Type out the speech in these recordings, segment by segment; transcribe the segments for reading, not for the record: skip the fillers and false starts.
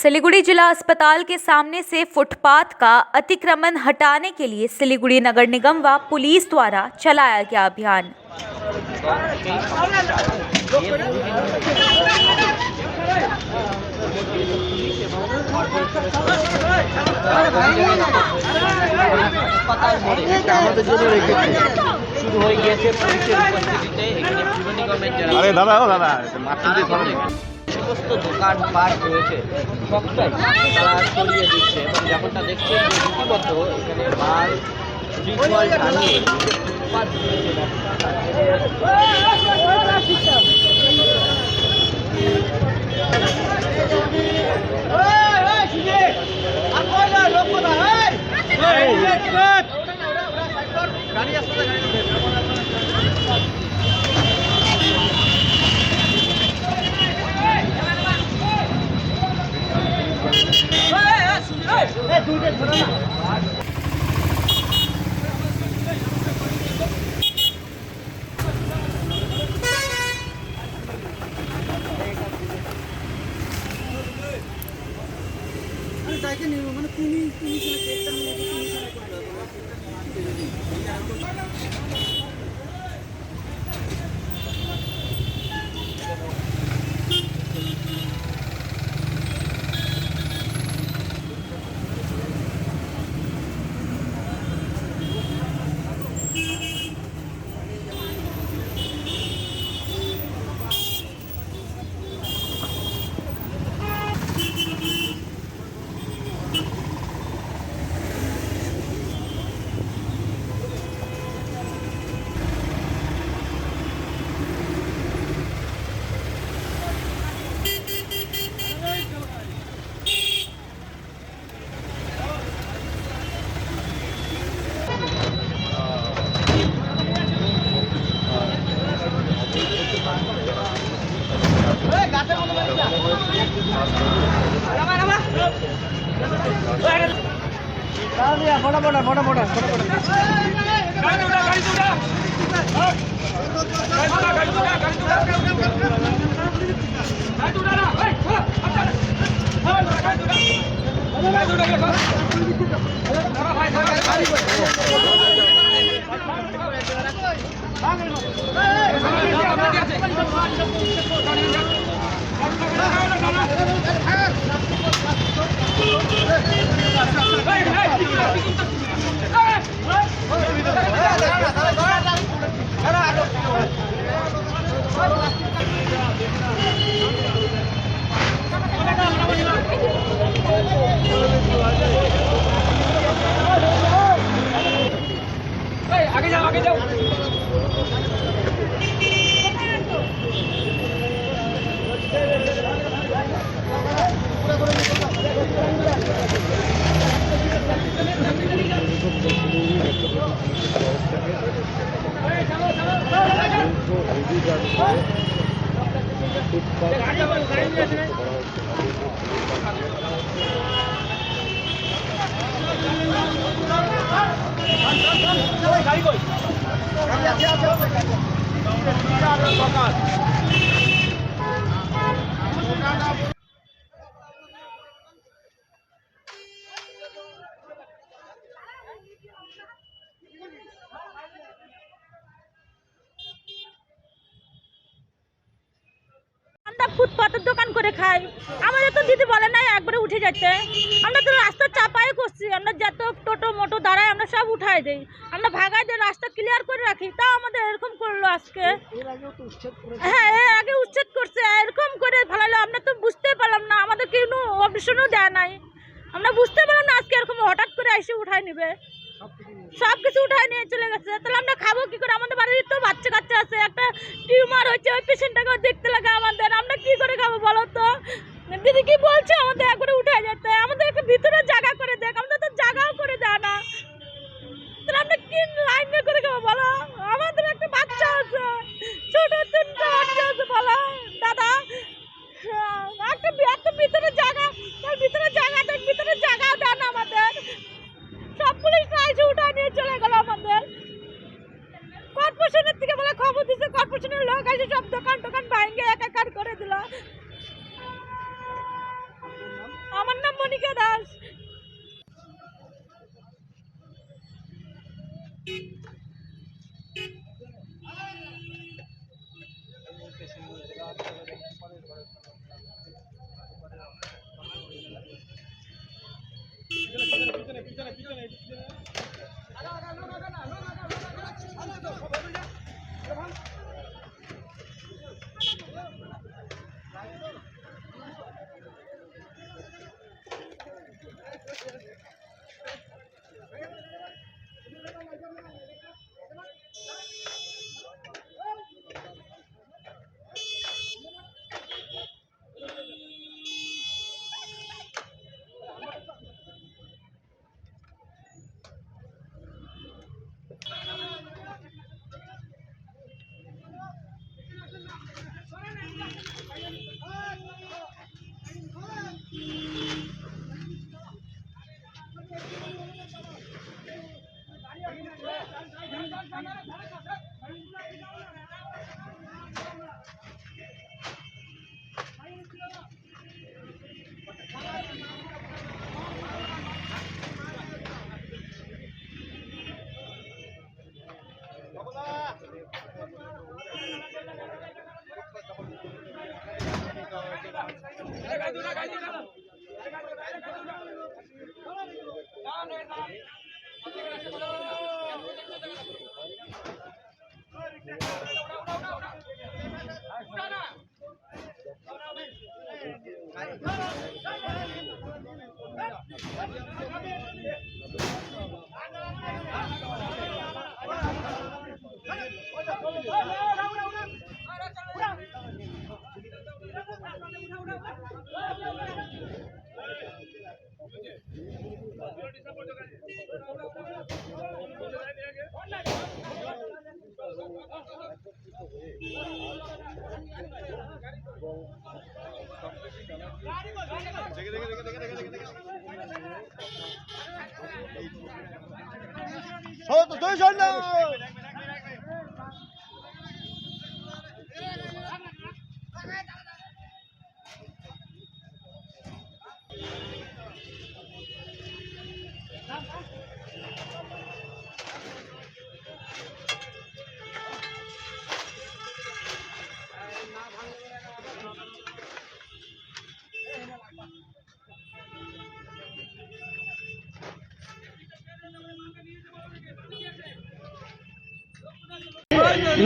सिलीगुड़ी जिला अस्पताल के सामने से फुटपाथ का अतिक्रमण हटाने के लिए सिलीगुड़ी नगर निगम व पुलिस द्वारा चलाया गया अभियान। अरे दादा हो दादा সমস্ত দোকানপাট রয়েছে সবটাই তারা সরিয়ে দিচ্ছে এবং যেমনটা দেখছেন রীতিমত এখানে মাল ত্রিপল টানিয়ে ফুটপাত রয়েছে आगे जाओ गाड़ी कोई ফুটপাতের দোকান করে খাই। আমাদের তো দিদি বলে নাই একবারে উঠে যেতে। আমরা তো রাস্তা চাপাই করছি, আমরা যত টোটো মোটো দাঁড়ায় আমরা সব উঠাই দেই, আমরা ভাগাই দিয়ে রাস্তা ক্লিয়ার করে রাখি। তাও আমাদের এরকম করলো আজকে। হ্যাঁ, এর আগে উচ্ছেদ করছে, এরকম করে ফেলালো। আমরা তো বুঝতে পারলাম না, আমাদের কোনো অপশনও দেয় নাই। আমরা বুঝতে পারলাম না আজকে এরকম হঠাৎ করে এসে উঠাই নেবে, সব কিছু উঠাই নিয়ে চলে গেছে। তাহলে আমরা খাবো কি করে? আমাদের বাড়ির তো বাচ্চা কাচ্চা আছে, একটা টিউমার হয়েছে, ওই পেশেন্টটাকেও দেখতে লাগে আমাদের। আমরা কি করে খাবো বলো তো? দিদি কি বলছে আমাদের একবারে উঠে যেতে, আমাদের একটু ভিতরে জায়গা করে দেখ। আমাদের তো জায়গাও করে দেয় না, তাহলে আমরা কি লাইন করে খাবো বলো? আমাদের একটা বাচ্চা আছে, ছোট 3টা বাচ্চা আছে বলো দাদা। একটা ভিতরে জায়গা, তার ভিতরে জায়গা দেখ, ভিতরে জায়গা দেন আমাদের। সব পুলিশ এসে উঠায় নিয়ে চলে গেল আমাদের। কর্পোরেশনের থেকে বলে খবর দিচ্ছে, কর্পোরেশনের লোক এসে সব দোকান টোকান ভাঙে একাকার করে দিল। মনিকা দাস।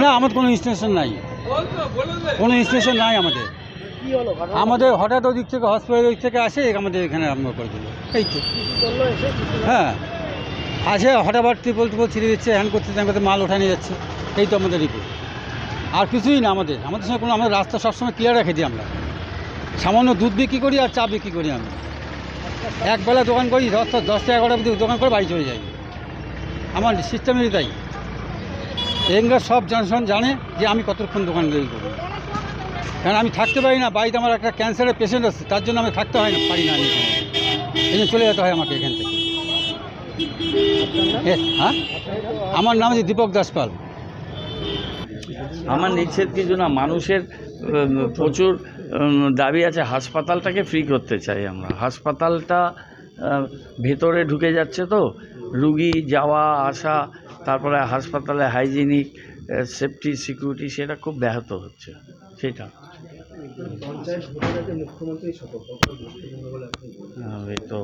না, আমাদের কোনো স্টেশন নাই, কোনো স্টেশন নাই আমাদের। আমাদের হঠাৎ ওদিক থেকে হসপিটালের দিক থেকে আসে আমাদের এখানে আরম্ভ করে দিল। এই তো হ্যাঁ আছে, হঠাৎ ত্রিপল ছিঁড়ে দিচ্ছে, হ্যান্ড করতে ত্যান করতে মাল ওঠা নিয়ে যাচ্ছে। এই তো আমাদের রিপোর্ট, আর কিছুই না আমাদের। আমাদের সঙ্গে কোনো, আমাদের রাস্তা সবসময় ক্লিয়ার রেখে দিই আমরা। সামান্য দুধ বিক্রি করি আর চা বিক্রি করি আমি। একবেলা দোকান করি, 10টা 11টা অবধি দোকান করে বাড়ি চলে যাই। আমার সিস্টেমেরই তাই। এখানকার সব জনগণ জানে যে আমি কতক্ষণ দোকান তৈরি করবো, কারণ আমি থাকতে পারি না বাড়িতে। আমার একটা ক্যান্সারের পেশেন্ট আছে, তার জন্য আমি থাকতে হয় না, পারি না। আমি এই জন্য চলে যেতে হয় আমাকে এখান থেকে। হ্যাঁ, আমার নাম হচ্ছে দীপক দাসপাল। আমার নিষেধ কিছু না, মানুষের প্রচুর দাবি আছে। হাসপাতালটাকে ফ্রি করতে চাই আমরা। হাসপাতালটা ভেতরে ঢুকে যাচ্ছে, তো রুগী যাওয়া আসা, তারপরে হাসপাতালে হাইজিনিক সেফটি সিকিউরিটি সেটা খুব ব্যাহত হচ্ছে। সেটা এই তো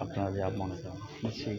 আপনারা যা মনে করেন নিশ্চয়ই।